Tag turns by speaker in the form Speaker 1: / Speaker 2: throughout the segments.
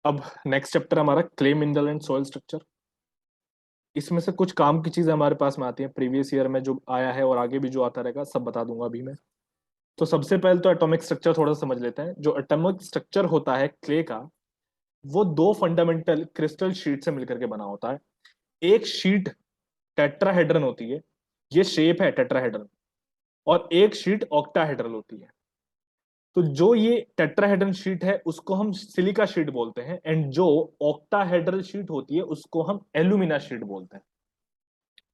Speaker 1: अब next chapter हमारा clay mineral and soil structure. इसमें से कुछ काम की चीजें हमारे पास में आती हैं, प्रीवियस ईयर में जो आया है और आगे भी जो आता रहेगा सब बता दूंगा अभी मैं। तो सबसे पहले तो एटॉमिक स्ट्रक्चर थोड़ा समझ लेते हैं। जो एटॉमिक स्ट्रक्चर होता है क्ले का, वो दो फंडामेंटल क्रिस्टल शीट से मिलकर के बना होता है। एक शीट टेट्राहेड्रन होती है, ये शेप है टेट्राहेड्रन, और एक शीट ऑक्टाहेड्रल होती है। तो जो ये टेट्राहेड्रल शीट है उसको हम सिलिका शीट बोलते हैं, एंड जो ऑक्टाहेड्रल शीट होती है उसको हम एल्यूमिना शीट बोलते हैं।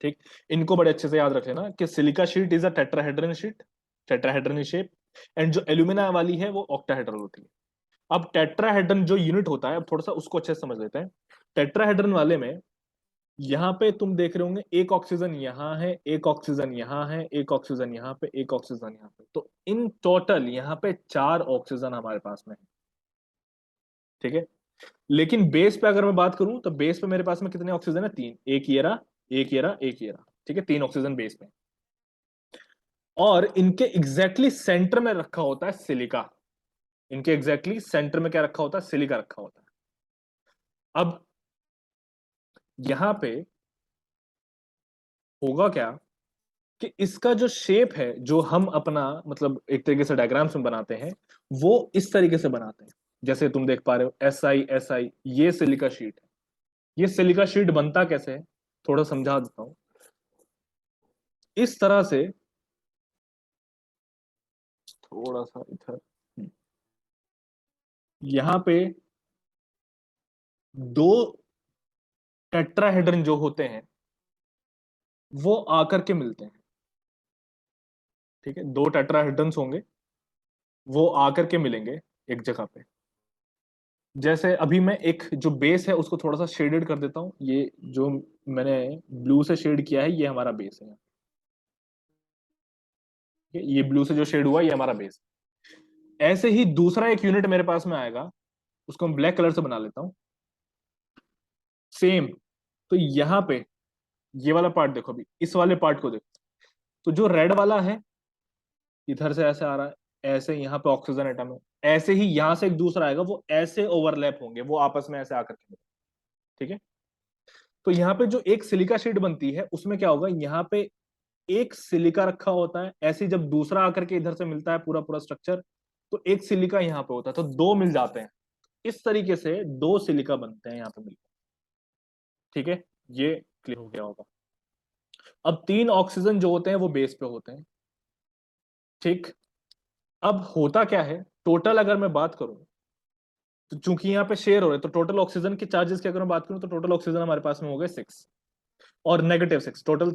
Speaker 1: ठीक, इनको बड़े अच्छे से याद रख लेना कि silica sheet is a tetrahedral sheet, tetrahedral shape, and जो एल्यूमिना वाली है वो ऑक्टाहेड्रल होती है। अब टेट्राहेड्रन जो यूनिट होता है, अब थोड़ा सा उसको अच्छे से समझ लेते हैं। टेट्राहेड्रन वाले में यहाँ पे तुम देख रहे होंगे एक ऑक्सीजन यहाँ है, एक ऑक्सीजन यहाँ है, एक ऑक्सीजन यहाँ पे, एक ऑक्सीजन यहाँ पे, तो इन टोटल यहाँ पे 4 ऑक्सीजन हमारे पास में है। ठीक है, लेकिन बेस पे अगर मैं बात करूं तो बेस पे मेरे पास में कितने ऑक्सीजन है? 3, एक ये रहा, एक ये रहा, एक ये रहा। ठीक है, 3 ऑक्सीजन बेस पे, और इनके एग्जैक्टली सेंटर में रखा होता है सिलिका। इनके एग्जैक्टली सेंटर में क्या रखा होता है? सिलिका रखा होता है। अब यहां पे होगा क्या कि इसका जो शेप है, जो हम अपना मतलब एक तरीके से डायग्राम्स में बनाते हैं, वो इस तरीके से बनाते हैं। जैसे तुम देख पा रहे हो SI ये सिलिका शीट है। ये सिलिका शीट बनता कैसे है थोड़ा समझा देता हूं। इस तरह से, थोड़ा सा इधर, यहां पे दो टेट्राहेड्रन जो होते हैं वो आकर के मिलते हैं। ठीक है, दो टेट्राहेड्रन्स होंगे, वो आकर के मिलेंगे एक जगह पे। जैसे अभी मैं एक जो बेस है उसको थोड़ा सा शेडेड कर देता हूं। ये जो मैंने ब्लू से शेड किया है ये हमारा बेस है। ठीक है? ये ब्लू से जो शेड हुआ ये हमारा बेस। ऐसे ही दूसरा एक यूनिट मेरे पास में आएगा, उसको हम ब्लैक कलर से बना लेता हूं। सेम, तो यहां पे ये वाला पार्ट देखो, अभी इस वाले पार्ट को देखो। तो जो रेड वाला है इधर से ऐसे आ रहा है, ऐसे यहाँ पे ऑक्सीजन एटम है, ऐसे ही यहां से एक दूसरा आएगा, वो ऐसे ओवरलैप होंगे, वो आपस में ऐसे आकर के। ठीक है, तो यहाँ पे जो एक सिलिका शीट बनती है उसमें क्या होगा, यहाँ पे एक सिलिका रखा होता है, ऐसे ही जब दूसरा आकर के इधर से मिलता है पूरा पूरा स्ट्रक्चर, तो एक सिलिका यहाँ पे होता है, तो दो मिल जाते हैं। इस तरीके से दो सिलिका बनते हैं यहाँ पे मिलकर। ठीक है, ये क्लियर हो गया होगा। अब 3 ऑक्सीजन जो होते हैं वो बेस पे होते हैं। ठीक, अब होता क्या है, टोटल अगर मैं बात करूं, तो चूंकि यहाँ पे शेयर हो रहे हैं, तो टोटल ऑक्सीजन के चार्जेस की अगर मैं बात करूं तो टोटल ऑक्सीजन हमारे पास में हो गए 6 और -6 टोटल।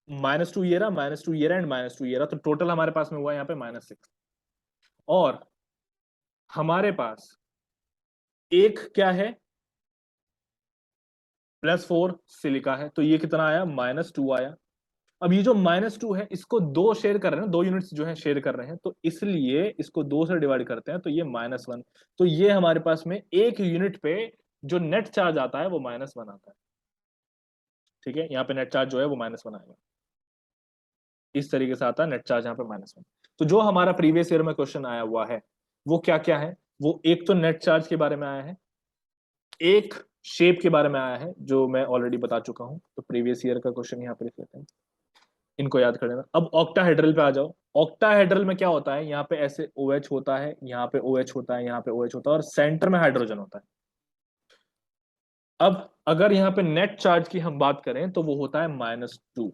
Speaker 1: -2 ये रहा, -2 ये रहा, एंड -2 ये रहा, तो टोटल हमारे पास में हुआ यहाँ पे -6। और हमारे पास एक क्या है, +4 सिलिका है, तो ये कितना आया? -2 आया। अब ये जो -2 है इसको दो शेयर कर रहे हैं, दो यूनिट्स जो है शेयर कर रहे हैं, तो इसलिए इसको दो से डिवाइड करते हैं, तो ये -1। तो ये हमारे पास में एक यूनिट पे जो नेट चार्ज आता है वो -1 आता है। ठीक है, यहाँ पे नेट चार्ज जो है वो -1 आएगा। इस तरीके से आता है नेट चार्ज यहाँ पे -1। तो जो हमारा प्रीवियस ईयर में क्वेश्चन आया हुआ है वो क्या क्या है, वो एक तो नेट चार्ज के बारे में आया है, एक शेप के बारे में आया है जो मैं ऑलरेडी बता चुका हूं। तो प्रीवियस ईयर का क्वेश्चन यहाँ पे लिख लेते हैं, इनको याद कर लेना। अब ऑक्टाहेड्रल पे आ जाओ। ऑक्टाहेड्रल में क्या होता है, यहाँ पे ऐसे OH होता है, यहाँ पे OH होता है, यहाँ पे OH होता है, और सेंटर में हाइड्रोजन होता है। अब अगर यहाँ पे नेट चार्ज की हम बात करें तो वो होता है -2।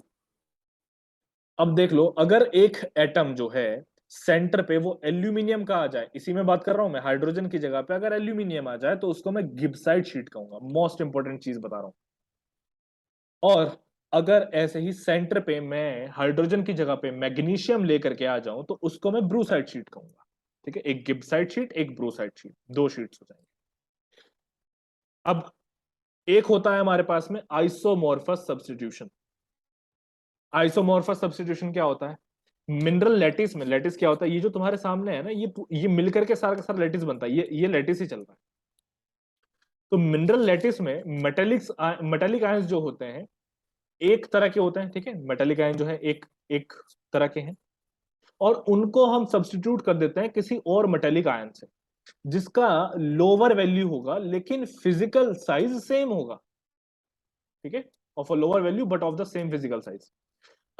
Speaker 1: अब देख लो, अगर एक एटम जो है सेंटर पे वो एल्यूमिनियम का आ जाए, इसी में बात कर रहा हूं मैं, हाइड्रोजन की जगह पे अगर एल्यूमिनियम आ जाए तो उसको मैं गिब्साइट शीट कहूंगा। मोस्ट इंपॉर्टेंट चीज बता रहा हूं। और अगर ऐसे ही सेंटर पे मैं हाइड्रोजन की जगह पे मैग्नीशियम लेकर के आ जाऊं तो उसको मैं ब्रूसाइट शीट कहूंगा। ठीक है, एक गिब्साइट शीट, एक ब्रूसाइट शीट, दो शीट्स हो जाएंगे। अब एक होता है हमारे पास में आइसोमॉर्फस सब्स्टिट्यूशन। आइसोमॉर्फस सब्स्टिट्यूशन क्या होता है? मिनरल लेटिस में, लेटिस क्या होता है, ये जो तुम्हारे सामने है ना, ये मिलकर के सारा का सारा लेटिस बनता है, ये लेटिस ही चल रहा है। तो मिनरल लेटिस में मेटेलिक्स मेटेलिक आयंस जो होते हैं एक तरह के होते हैं। ठीक है, मेटेलिक आयन जो है एक एक तरह के हैं, और उनको हम सब्स्टिट्यूट कर देते हैं किसी और मेटेलिक आयन से। जिसका लोअर वैल्यू होगा लेकिन फिजिकल साइज सेम होगा, ठीक है, of a lower value but of the same physical size.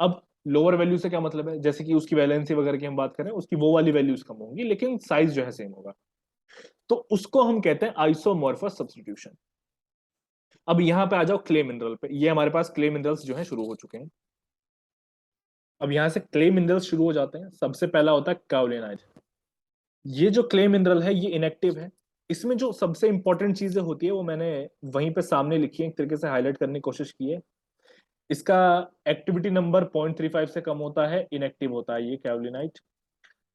Speaker 1: अब लोअर वैल्यू से क्या मतलब है, जैसे कि उसकी वैलेंसी वगैरह की हम बात करें, उसकी वो वाली वैल्यूज कम होंगी लेकिन साइज जो है सेम होगा, तो उसको हम कहते हैं आइसोमॉर्फस सब्स्टिट्यूशन। अब यहां पे आ जाओ क्ले मिनरल पे, ये हमारे पास क्ले मिनरल्स जो है शुरू हो चुके हैं। अब यहां से क्ले मिनरल्स शुरू हो जाते हैं। सबसे पहला होता है काओलिनाइट। ये जो क्ले मिनरल है ये इनएक्टिव है। इसमें जो सबसे इंपॉर्टेंट चीजें होती है वो मैंने वहीं पे सामने लिखी है, एक तरीके से हाईलाइट करने की कोशिश की है। इसका एक्टिविटी नंबर 0.35 से कम होता है, इनएक्टिव होता है ये कैवलिनाइट।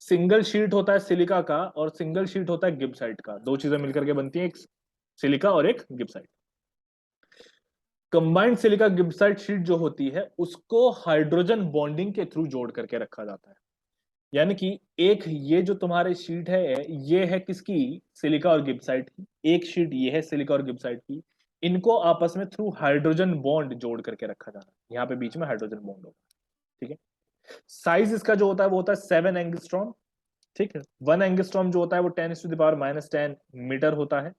Speaker 1: सिंगल शीट होता है सिलिका का और सिंगल शीट होता है गिब्साइट का, दो चीजें मिलकर के बनती हैं, एक सिलिका और एक गिब्साइट। कंबाइंड सिलिका गिब्साइट शीट जो होती है उसको हाइड्रोजन बॉन्डिंग के थ्रू जोड़ करके रखा जाता है। यानी कि एक ये जो तुम्हारे शीट है ये है किसकी, सिलिका और गिब्साइट की, एक शीट ये है सिलिका और गिब्साइट की। इनको आपस में थ्रू हाइड्रोजन बॉन्ड जोड़ करके रखा जाना है, यहाँ पे बीच में हाइड्रोजन बॉन्ड होगा, ठीक है। साइज इसका जो होता है वो होता है 7 एंगस्ट्रॉम, ठीक है। 1 एंगस्ट्रॉम जो होता है वो 10⁻⁻10 मीटर होता है।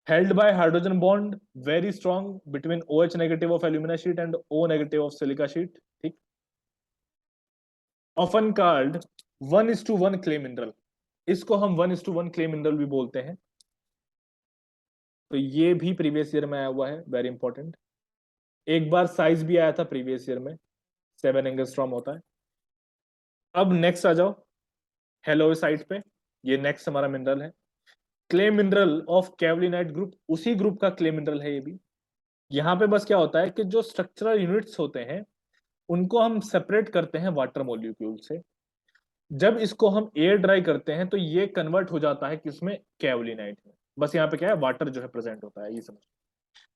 Speaker 1: Held by hydrogen bond very strong between OH negative of alumina sheet and O negative of silica sheet, ठीक। ऑफन कॉल्ड 1:1 क्ले मिनरल, इसको हम 1:1 क्ले मिनरल भी बोलते हैं। तो ये भी प्रीवियस ईयर में आया हुआ है, वेरी इंपॉर्टेंट। एक बार साइज भी आया था प्रीवियस ईयर में, 7 एंगस्ट्रॉम होता है। अब नेक्स्ट आ जाओ हेलोसाइट पे, ये नेक्स्ट हमारा मिनरल है, क्ले मिनरल ऑफ कैवलिनाइट ग्रुप, उसी ग्रुप का क्ले मिनरल है ये भी। यहाँ पे बस क्या होता है कि जो स्ट्रक्चरल यूनिट्स होते हैं उनको हम सेपरेट करते हैं वाटर मॉलिक्यूल से। जब इसको हम एयर ड्राई करते हैं तो ये कन्वर्ट हो जाता है किसमें, कैवलिनाइट में। बस यहाँ पे क्या है, वाटर जो है प्रेजेंट होता है, ये समझ।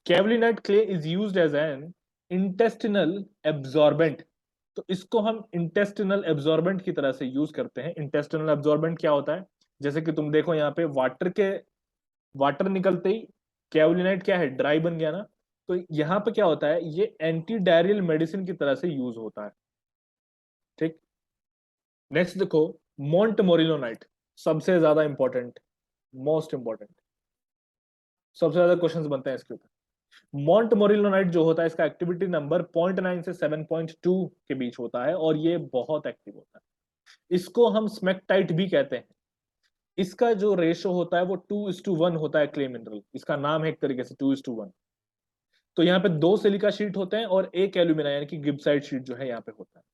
Speaker 1: Kaolinite clay is used as an intestinal absorbent, तो इसको हम इंटेस्टिनल एब्जॉर्बेंट की तरह से यूज करते हैं। इंटेस्टिनल एब्जॉर्बेंट क्या होता है, जैसे कि तुम देखो यहाँ पे वाटर निकलते ही कैवलिनाइट क्या है, ड्राई बन गया ना, तो यहाँ पे क्या होता है, ये एंटी डायरियल मेडिसिन की तरह से यूज होता है, ठीक। नेक्स्ट देखो मोंट मोरिलोनाइट, सबसे ज्यादा इंपॉर्टेंट, मोस्ट इंपॉर्टेंट, सबसे ज्यादा क्वेश्चंस बनते हैं इसके ऊपर। मोंट मोरिलोनाइट जो होता है इसका एक्टिविटी नंबर 0.9 से 7.2 के बीच होता है और ये बहुत एक्टिव होता है। इसको हम स्मेक्टाइट भी कहते हैं। इसका जो रेशो होता है वो 2:1 होता है क्ले मिनरल, इसका नाम है एक तरीके से 2:1। तो यहाँ पे दो सिलिका शीट होते हैं और एक एल्यूमिना यानी कि गिब्साइट शीट जो है यहाँ पे होता है।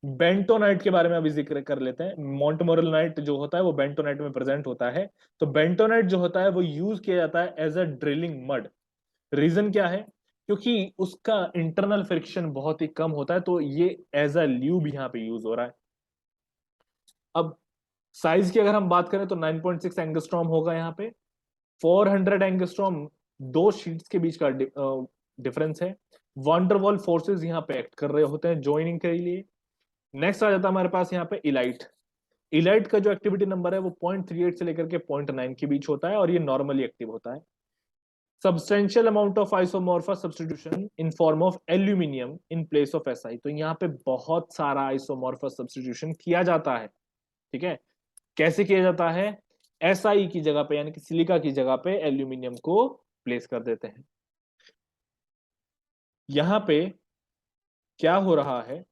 Speaker 1: बेंटोनाइट के बारे में अभी जिक्र कर लेते हैं। मोंटमोरिलोनाइट जो होता है वो बेंटोनाइट में प्रेजेंट होता है। तो बेंटोनाइट जो होता है वो यूज किया जाता है as a drilling mud. Reason क्या है, क्योंकि उसका इंटरनल फ्रिक्शन बहुत ही कम होता है, तो ये एज अ ल्यूब यहाँ पे यूज हो रहा है। अब साइज की अगर हम बात करें तो 9.6 एंगस्ट्रॉम होगा यहाँ पे। 400 एंगस्ट्रॉम दो शीट्स के बीच का डिफरेंस है। वंडरवॉल फोर्सेस यहाँ पे एक्ट कर रहे होते हैं ज्वाइनिंग के लिए। नेक्स्ट आ जाता है हमारे पास यहाँ पे इलाइट। इलाइट का जो एक्टिविटी नंबर है वो 0.38 से लेकर के 0.9 के बीच होता है और ये नॉर्मली एक्टिव होता है। Substantial amount of isomorphous substitution in form of aluminium in place of SI, तो यहाँ पे बहुत सारा आइसोमॉर्फस सब्स्टिट्यूशन किया जाता है, ठीक है। कैसे किया जाता है, एसआई की जगह पे यानी कि सिलिका की जगह पे एल्यूमिनियम को प्लेस कर देते हैं। यहां पे क्या हो रहा है,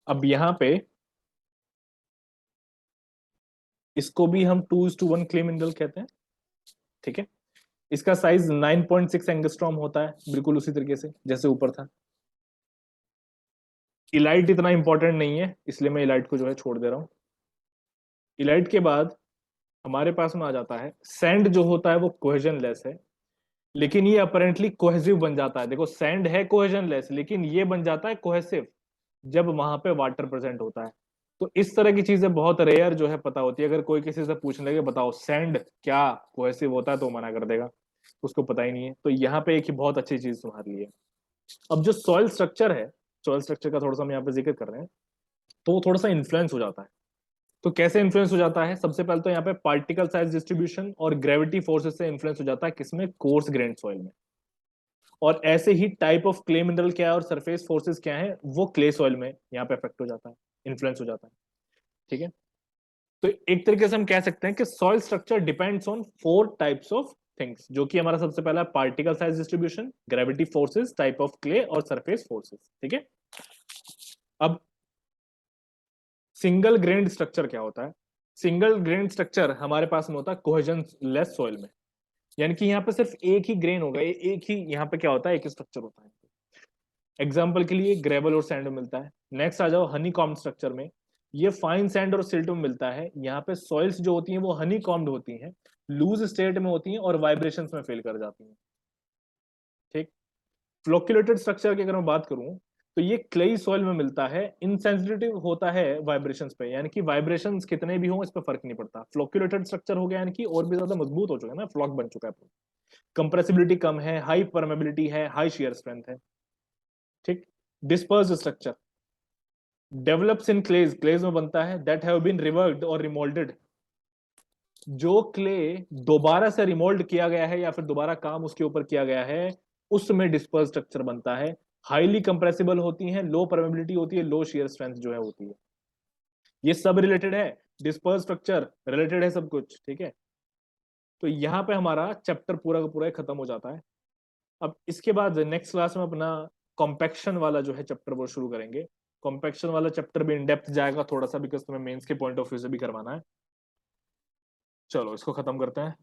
Speaker 1: अब यहां पे इसको भी हम 2:1 क्ले मिनरल कहते हैं, ठीक है। इसका साइज 9.6 एंगस्ट्रॉम होता है, बिल्कुल उसी तरीके से जैसे ऊपर था। इलाइट इतना इंपॉर्टेंट नहीं है इसलिए मैं इलाइट को जो है छोड़ दे रहा हूं। इलाइट के बाद हमारे पास में आ जाता है सैंड, जो होता है वो कोहेजन लेस है लेकिन ये अपेरेंटली कोहेसिव बन जाता है। देखो सैंड है कोहेजन लेस लेकिन ये बन जाता है कोहेसिव जब वहां पे वाटर प्रेजेंट होता है। तो इस तरह की चीजें बहुत रेयर जो है पता होती है। अगर कोई किसी से पूछने लगे बताओ सैंड क्या कोहेसिव होता है तो मना कर देगा, उसको पता ही नहीं है। तो यहाँ पे एक ही बहुत अच्छी चीज तुम्हारे लिए। अब जो सॉइल स्ट्रक्चर है, सॉइल स्ट्रक्चर का थोड़ा सा हम यहाँ पे जिक्र कर रहे हैं, तो वो थोड़ा सा इन्फ्लुएंस हो जाता है। तो कैसे इन्फ्लुएंस हो जाता है, सबसे पहले तो यहाँ पे पार्टिकल साइज डिस्ट्रीब्यूशन और ग्रेविटी फोर्सेस से इन्फ्लुएंस हो जाता है किसमें, कोर्स ग्रेन सॉइल में। और ऐसे ही टाइप ऑफ क्ले मिनरल क्या है और सरफेस फोर्सेस क्या है वो क्ले सॉइल में यहाँ पे अफेक्ट हो जाता है। इन्फ्लुएंस हो जाता है। ठीक है, तो एक तरीके से हम कह सकते हैं कि soil structure depends on 4 types of things, जो कि हमारा सबसे पहला particle size distribution, gravity forces, type of clay और सरफेस फोर्सेस। ठीक है, अब सिंगल ग्रेन स्ट्रक्चर क्या होता है? सिंगल ग्रेन स्ट्रक्चर हमारे पास में होता है कोहेजन लेस सॉइल में, यानी कि यहाँ पे सिर्फ एक ही ग्रेन होगा, एक ही यहाँ पे क्या होता है, एक ही स्ट्रक्चर होता है। एग्जाम्पल के लिए ग्रेवल और सैंड में मिलता है। नेक्स्ट आ जाओ हनी कॉम्ब स्ट्रक्चर में, ये फाइन सैंड और सिल्ट में मिलता है। यहाँ पे सॉइल्स जो होती हैं वो हनी कॉम्ड होती हैं, लूज स्टेट में होती हैं और वाइब्रेशंस में फेल कर जाती हैं। ठीक, फ्लोक्यूलेटेड स्ट्रक्चर की अगर मैं बात करूं तो ये क्लेई सॉइल में मिलता है, इनसेंसिटिव होता है वाइब्रेशंस पे, यानी कि वाइब्रेशंस कितने भी हों इस पे फर्क नहीं पड़ता। फ्लोक्यूलेटेड स्ट्रक्चर हो गया यानी कि और भी ज्यादा मजबूत हो चुका है ना, फ्लॉक बन चुका है। कंप्रेसिबिलिटी कम है, हाई परमेबिलिटी है, हाई शियर स्ट्रेंथ है। ठीक, डिस्पर्स स्ट्रक्चर डेवलप्स इन क्लेज, क्लेज में बनता है दैट हैव बीन रिवर्क्ड और रिमोल्डेड, जो क्ले दोबारा से रिमोल्ड किया गया है या फिर दोबारा काम उसके ऊपर किया गया है, उसमें डिस्पर्स स्ट्रक्चर बनता है। हाईली कंप्रेसिबल होती है, लो परमेबिलिटी होती है, लो शियर स्ट्रेंथ जो है होती है। ये सब रिलेटेड है, डिस्पर्स स्ट्रक्चर रिलेटेड है सब कुछ। ठीक है, तो यहाँ पे हमारा चैप्टर पूरा का पूरा खत्म हो जाता है। अब इसके बाद नेक्स्ट क्लास में अपना कॉम्पैक्शन वाला जो है चैप्टर वो शुरू करेंगे। कॉम्पैक्शन वाला चैप्टर भी इन डेप्थ जाएगा थोड़ा सा, बिकॉज तुम्हें मेंस के पॉइंट ऑफ व्यू से भी करवाना है। चलो इसको खत्म करते हैं।